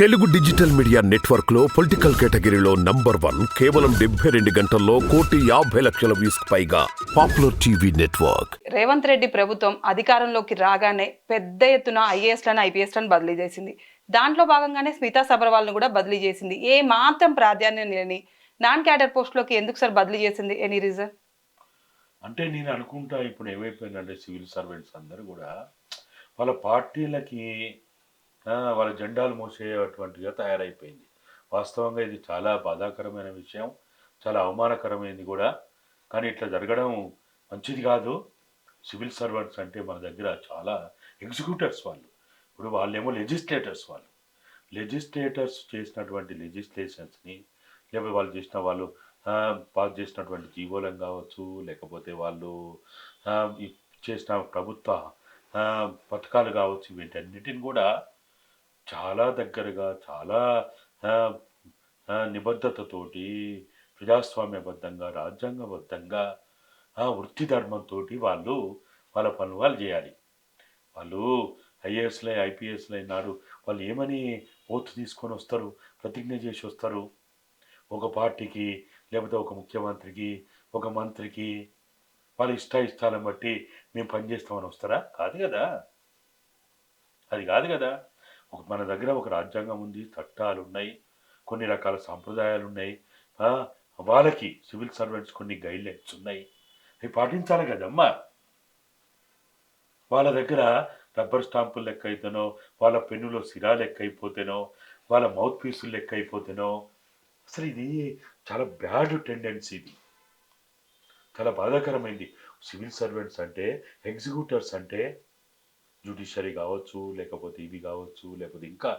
Telugu digital media network లో political కేటగిరీలో number 1 కేవలం 72 గంటల్లో 1,50,00,000 వ్యూస్ పైగా popular TV network. Revanth Reddy ప్రభుత్వం అధికారంలోకి రాగానే పెద్ద ఎత్తున ఐఏఎస్లను ఐపీఎస్లను బదిలీ చేసింది. దాంట్లో భాగంగానే స్మితా సబర్వాల్ను కూడా బదిలీ చేసింది. ఏ మాత్రం ప్రాధాన్యం లేని నాన్ క్యాడర్ పోస్టులోకి ఎందుకు సార్ బదిలీ చేసింది? Any reason? అంటే నేను అనుకుంటా ఇప్పుడు ఏమైపోయిందంటే సివిల్ సర్వెంట్స్ అందరూ కూడా వాళ్ళ పార్టీలకి వాళ్ళ జెండాలు మోసేటువంటిగా తయారైపోయింది. వాస్తవంగా ఇది చాలా బాధాకరమైన విషయం, చాలా అవమానకరమైనది కూడా. కానీ ఇట్లా జరగడం మంచిది కాదు. సివిల్ సర్వెంట్స్ అంటే మన దగ్గర చాలా ఎగ్జిక్యూటర్స్ వాళ్ళు. ఇప్పుడు వాళ్ళేమో లెజిస్లేటర్స్ చేసినటువంటి లెజిస్లేషన్స్ని, లేకపోతే వాళ్ళు పాస్ చేసినటువంటి జీవోలం కావచ్చు, లేకపోతే వాళ్ళు చేసిన ప్రభుత్వ పథకాలు కావచ్చు, వీటన్నిటిని కూడా చాలా దగ్గరగా, చాలా నిబద్ధతతోటి, ప్రజాస్వామ్యబద్ధంగా, రాజ్యాంగబద్ధంగా, వృత్తి ధర్మంతో వాళ్ళ పనులు వాళ్ళు చేయాలి. వాళ్ళు ఐఏఎస్లై ఐపీఎస్లై నాడు వాళ్ళు ఏమని ఓత్ తీసుకొని వస్తారు, ప్రతిజ్ఞ చేసి వస్తారు? ఒక పార్టీకి, లేకపోతే ఒక ముఖ్యమంత్రికి, ఒక మంత్రికి వాళ్ళ ఇష్టాలను బట్టి మేము పనిచేస్తామని వస్తారా? కాదు కదా, అది కాదు కదా. మన దగ్గర ఒక రాజ్యాంగం ఉంది, చట్టాలు ఉన్నాయి, కొన్ని రకాల సాంప్రదాయాలు ఉన్నాయి. వాళ్ళకి సివిల్ సర్వెంట్స్ కొన్ని గైడ్లైన్స్ ఉన్నాయి, అవి పాటించాలి కదమ్మా. వాళ్ళ దగ్గర రబ్బర్ స్టాంపులు లెక్క అయితేనో, వాళ్ళ పెన్నులో సిరా లెక్క అయిపోతేనో, వాళ్ళ మౌత్ పీసులు లెక్క అయిపోతేనో, అసలు ఇది చాలా బ్యాడ్ టెండెన్సీ. ఇది చాలా బాధాకరమైంది. సివిల్ సర్వెంట్స్ అంటే, ఎగ్జిక్యూటర్స్ అంటే, జ్యుడిషియరీ కావచ్చు, లేకపోతే ఇవి కావచ్చు, లేకపోతే ఇంకా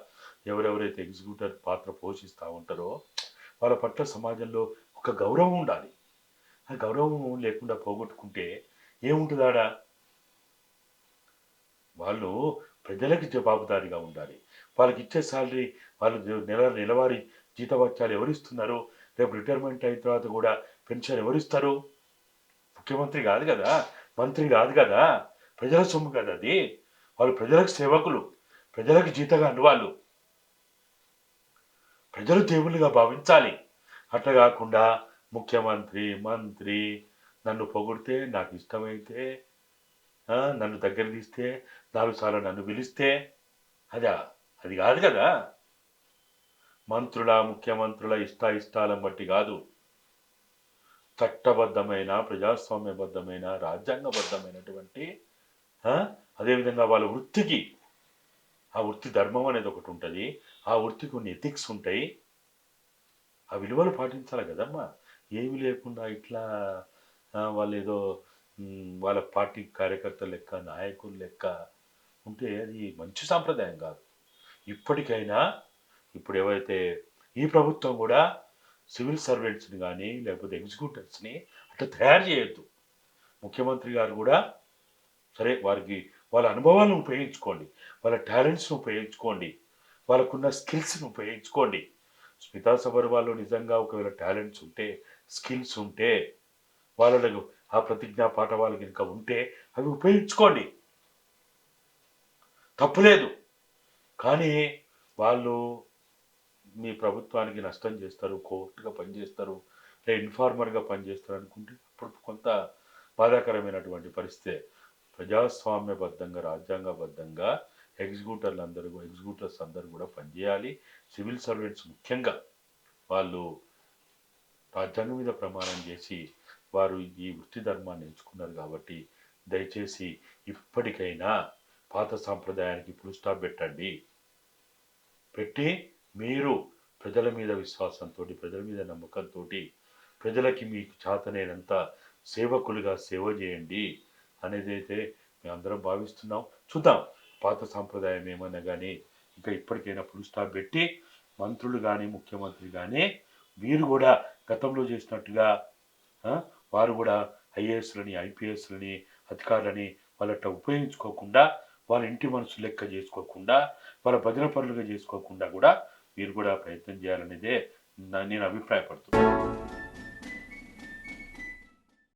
ఎవరెవరైతే ఎగ్జిక్యూటర్ పాత్ర పోషిస్తూ ఉంటారో వాళ్ళ పట్ల సమాజంలో ఒక గౌరవం ఉండాలి. ఆ గౌరవం లేకుండా పోగొట్టుకుంటే ఏముంటుంది ఆడ? వాళ్ళు ప్రజలకి జవాబుదారీగా ఉండాలి. వాళ్ళకి ఇచ్చే శాలరీ, వాళ్ళు నెలవారీ జీతభత్యాలు ఎవరిస్తున్నారు? రేపు రిటైర్మెంట్ అయిన తర్వాత కూడా పెన్షన్ ఎవరిస్తారు? ముఖ్యమంత్రి కాదు కదా, మంత్రి కాదు కదా, ప్రజల సొమ్ము కదా అది. వాళ్ళు ప్రజలకు సేవకులు, ప్రజలకు జీతగాండు. వాళ్ళు ప్రజలు దేవుళ్ళుగా భావించాలి. అట్లా కాకుండా ముఖ్యమంత్రి, మంత్రి నన్ను పొగిడితే, నాకు ఇష్టమైతే, నన్ను దగ్గర తీస్తే, 4 సార్లు నన్ను పిలిస్తే, అది కాదు కదా. ముఖ్యమంత్రుల ఇష్టాలను బట్టి కాదు, చట్టబద్ధమైన, ప్రజాస్వామ్యబద్ధమైన, రాజ్యాంగబద్ధమైనటువంటి, అదేవిధంగా వాళ్ళ వృత్తికి, ఆ వృత్తి ధర్మం అనేది ఒకటి ఉంటుంది, ఆ వృత్తికి కొన్ని ఎథిక్స్ ఉంటాయి, ఆ విలువలు పాటించాలి కదమ్మా. ఏమి లేకుండా ఇట్లా వాళ్ళు ఏదో వాళ్ళ పార్టీ కార్యకర్తల లెక్క, నాయకుల లెక్క ఉంటే అది మంచి సాంప్రదాయం కాదు. ఇప్పటికైనా ఇప్పుడు ఏవైతే ఈ ప్రభుత్వం కూడా సివిల్ సర్వెంట్స్ని కానీ, లేకపోతే ఎగ్జిక్యూటివ్స్ని అట్లా తయారు చేయొద్దు. ముఖ్యమంత్రి గారు కూడా సరే, వారికి వాళ్ళ అనుభవాలను ఉపయోగించుకోండి, వాళ్ళ టాలెంట్స్ను ఉపయోగించుకోండి, వాళ్ళకున్న స్కిల్స్ని ఉపయోగించుకోండి. స్మితా సబర్వాల్లో నిజంగా ఒకవేళ టాలెంట్స్ ఉంటే, స్కిల్స్ ఉంటే, వాళ్ళకు ఆ ప్రతిజ్ఞా పాఠవాలు కనుక ఉంటే అవి ఉపయోగించుకోండి, తప్పులేదు. కానీ వాళ్ళు మీ ప్రభుత్వానికి నష్టం చేస్తారు, కోర్టుగా పనిచేస్తారు, లేదా ఇన్ఫార్మర్గా పనిచేస్తారు అనుకుంటే అప్పుడు కొంత బాధాకరమైనటువంటి పరిస్థితే. ప్రజాస్వామ్యబద్ధంగా, రాజ్యాంగబద్ధంగా ఎగ్జిక్యూటర్స్ అందరూ కూడా పనిచేయాలి. సివిల్ సర్వెంట్స్ ముఖ్యంగా వాళ్ళు రాజ్యాంగం మీద ప్రమాణం చేసి వారు ఈ వృత్తి ధర్మాన్ని ఎంచుకున్నారు కాబట్టి దయచేసి ఇప్పటికైనా పాత సాంప్రదాయానికి ఫుల్ స్టాప్ పెట్టి మీరు ప్రజల మీద విశ్వాసంతో, ప్రజల మీద నమ్మకంతో, ప్రజలకి మీకు చేతనైనంత సేవకులుగా సేవ చేయండి అనేది అయితే మేమందరం భావిస్తున్నాం. చూద్దాం పాత సాంప్రదాయం ఏమన్నా కానీ ఇంకా ఇప్పటికైనా ఫుల్ స్టాప్ పెట్టి మంత్రులు కానీ, ముఖ్యమంత్రి కానీ వీరు కూడా గతంలో చేసినట్టుగా వారు కూడా ఐఏఎస్లని, ఐపీఎస్లని, అధికారులని వాళ్ళట ఉపయోగించుకోకుండా, వాళ్ళ ఇంటి మనసు లెక్క చేసుకోకుండా, వాళ్ళ భజన పనులుగా చేసుకోకుండా కూడా వీరు కూడా ప్రయత్నం చేయాలనేదే నేను అభిప్రాయపడుతున్నాను.